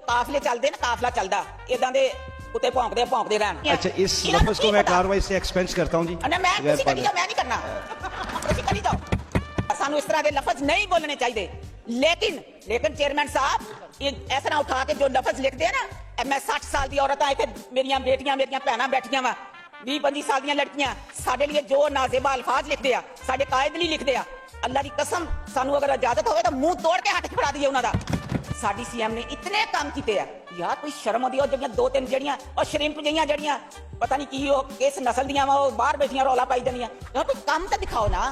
काफले चलते ना, काफला चलता इदा दे कुत्ते भौंकदे रहन। अच्छा, इस लफ्ज को मैं कार्रवाई से एक्सपेंस करता हूं जी। मैं नहीं करना, तुसी करी जाओ। सानू इस तरह के लफ्ज नहीं बोलने चाहिए। लेकिन चेयरमैन साहब इस तरह उठा के जो लफ्ज लिखते हैं ना, मैं 60 साल की औरत इतने मेरिया बेटियां मेरिया भैन बैठिया वा, 20-25 साल दी लड़कियां साडे लिए जो नाजेबा अल्फाज लिखते हैं, साडे कायद नहीं लिखते हैं। अल्लाह की कसम सानू अगर इजाजत हो तो मुंह तोड़ के हाथ फड़ा दिए उन्होंने। साडी सीएम ने इतने काम किए हैं यार, कोई शर्म आती है। जड़ियां 2-3 जड़ियां और श्रिंप जड़ियां पता नहीं की किस नस्ल दियां वा, बाहर बैठियां रौला पाई जानियां। कोई काम तो दिखाओ ना,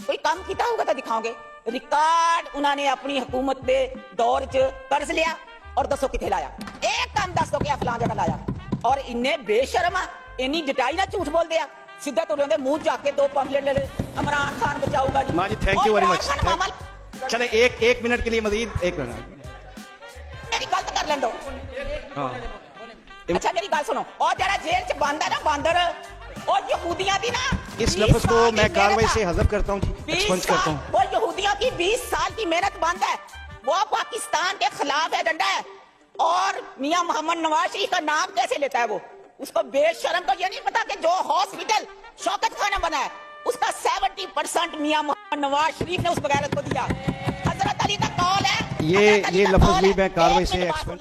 कोई काम किया होगा तो दिखाओगे। रिकॉर्ड उन्होंने अपनी हुकूमत के दौर च कर्ज लिया और दसो किथे लाया, एक काम दस दो क्या फलां जगह लाया। और इन्ने बेशर्म आ, इन्नी जटाई ना झूठ बोलते आ, सीधा तुरे उन्हें मुंह जाके 2 पंपलेट ले ले, इमरान खान बचाऊगा जी। मां जी थैंक यू वेरी मच। चले एक मिनट के लिए मजीद, एक मिनट मेरी गल तो कर लें दो। हाँ। अच्छा मेरी गल सुनो, और जरा जेल च बंद है ना बांदर, और यहूदियां दी ना, इस लफ्ज को मैं कार्रवाई से हज़फ करता हूं जी, एक्सपेंस करता हूं। वो यहूदियों की 20 साल की मेहनत बंद है, वो पाकिस्तान के खिलाफ है डंडा है। और मियां मोहम्मद नवाज शरीफ का नाम कैसे लेता है वो, उसको बेशरम को ये नहीं पता कि जो हॉस्पिटल शौकत खाना बना है उसका 70% मियां मोहम्मद नवाज शरीफ ने उस बगैरत को दिया। हजरत अली का कौल है, ये लफ्ज भी मैं कार्रवाई से एक्सपेंस